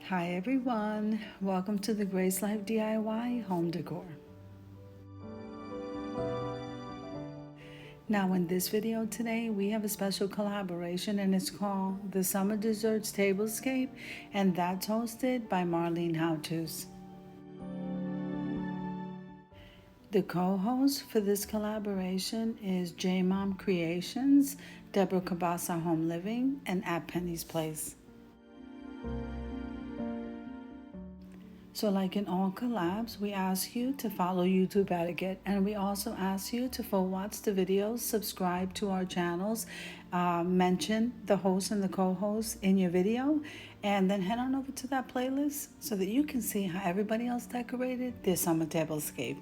Hi everyone, welcome to the Grace Life DIY Home Decor. Now in this video today we have a special collaboration and it's called the Summer Desserts Tablescape, and that's hosted by Marlene How-Tos. The co-host for this collaboration is J Mom Creations, Deborah Cabasa Home Living, and At Penny's Place. So like in all collabs, we ask you to follow YouTube etiquette, and we also ask you to full watch the videos, subscribe to our channels, mention the host and the co-host in your video, and then head on over to that playlist so that you can see how everybody else decorated their summer tablescape.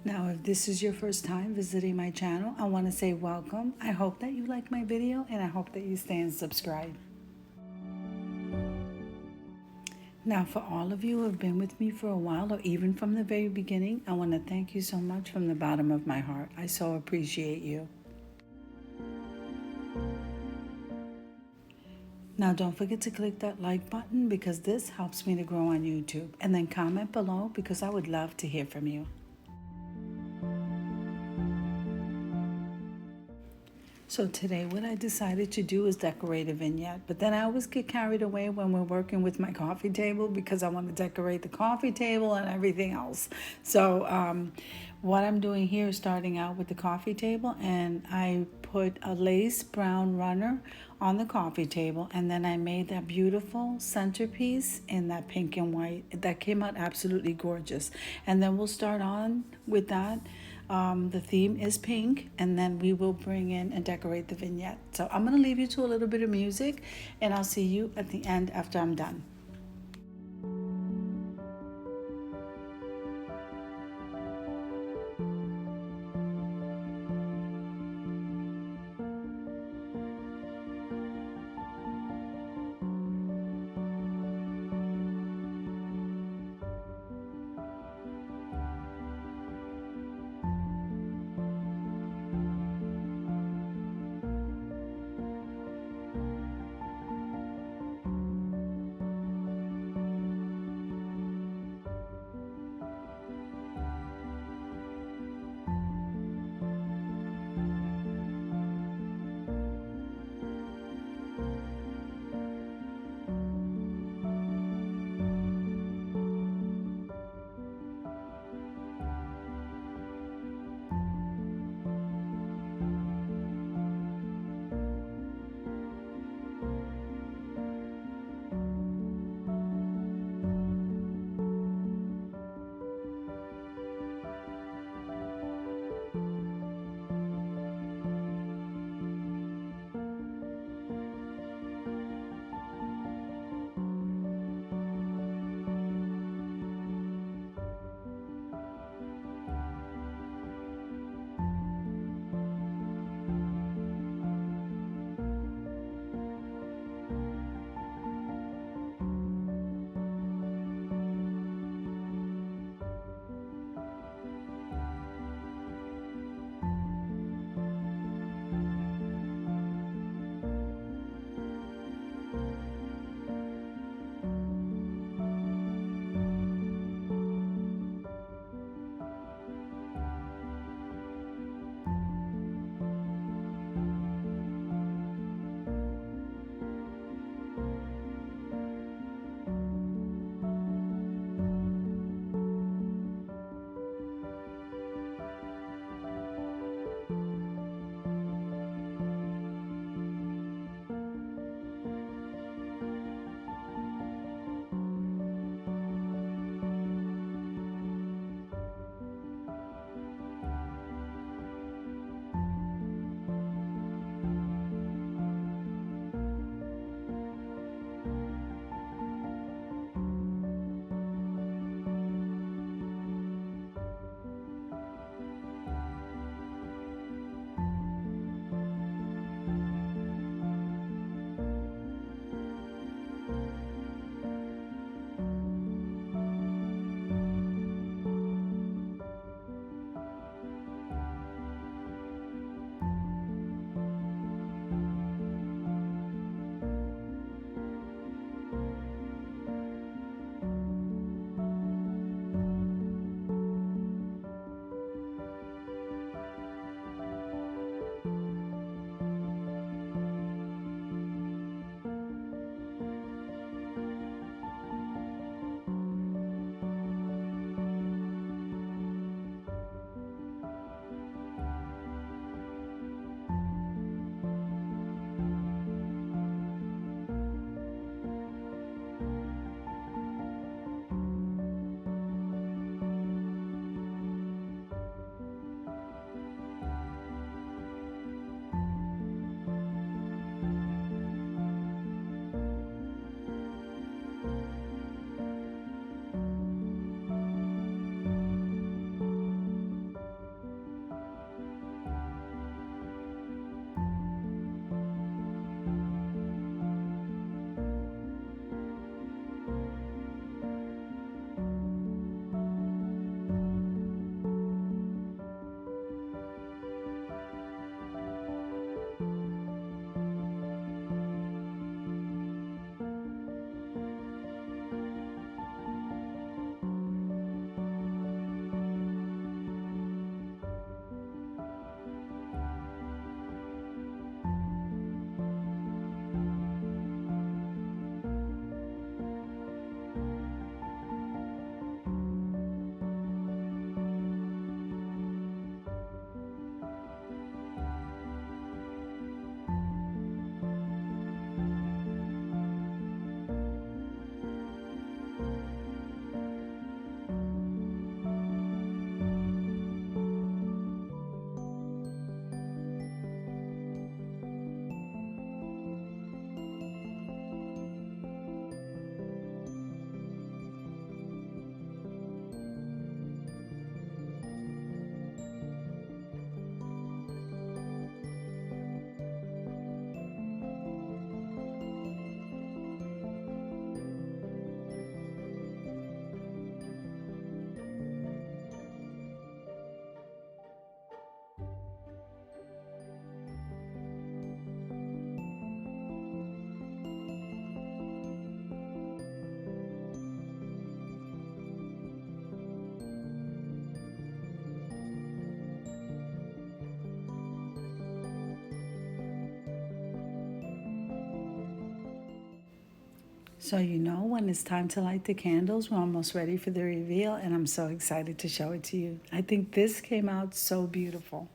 Now, if this is your first time visiting my channel, I want to say welcome. I hope that you like my video and I hope that you stay and subscribe. Now, for all of you who have been with me for a while or even from the very beginning, I want to thank you so much from the bottom of my heart. I so appreciate you. Now, don't forget to click that like button because this helps me to grow on YouTube. And then comment below because I would love to hear from you. So today what I decided to do is decorate a vignette, but then I always get carried away when we're working with my coffee table because I want to decorate the coffee table and everything else. So what I'm doing here is starting out with the coffee table, and I put a lace brown runner on the coffee table, and then I made that beautiful centerpiece in that pink and white. That came out absolutely gorgeous. And then we'll start on with that. The theme is pink, and then we will bring in and decorate the vignette. So I'm going to leave you to a little bit of music, and I'll see you at the end after I'm done. So you know when it's time to light the candles, we're almost ready for the reveal, and I'm so excited to show it to you. I think this came out so beautiful.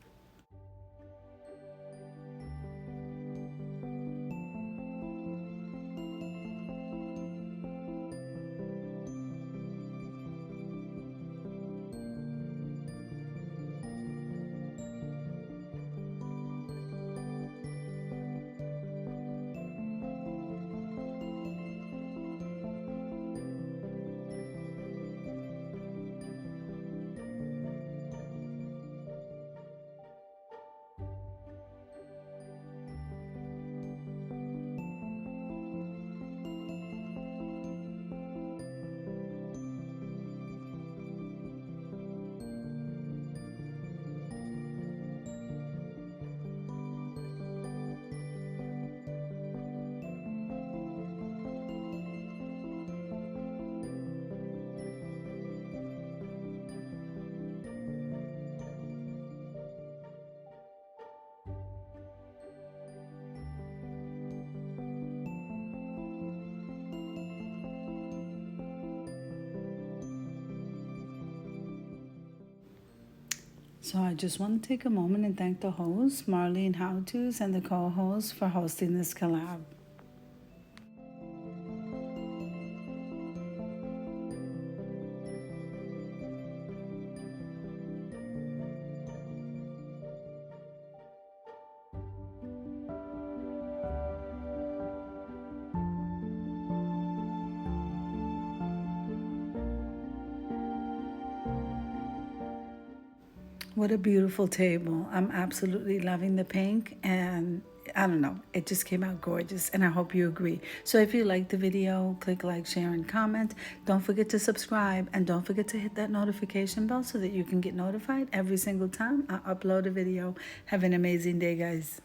So I just want to take a moment and thank the host, Marlene How To's, and the co-host for hosting this collab. What a beautiful table. I'm absolutely loving the pink, and I don't know, it just came out gorgeous, and I hope you agree. So if you like the video, click like, share, and comment. Don't forget to subscribe, and don't forget to hit that notification bell so that you can get notified every single time I upload a video. Have an amazing day, guys.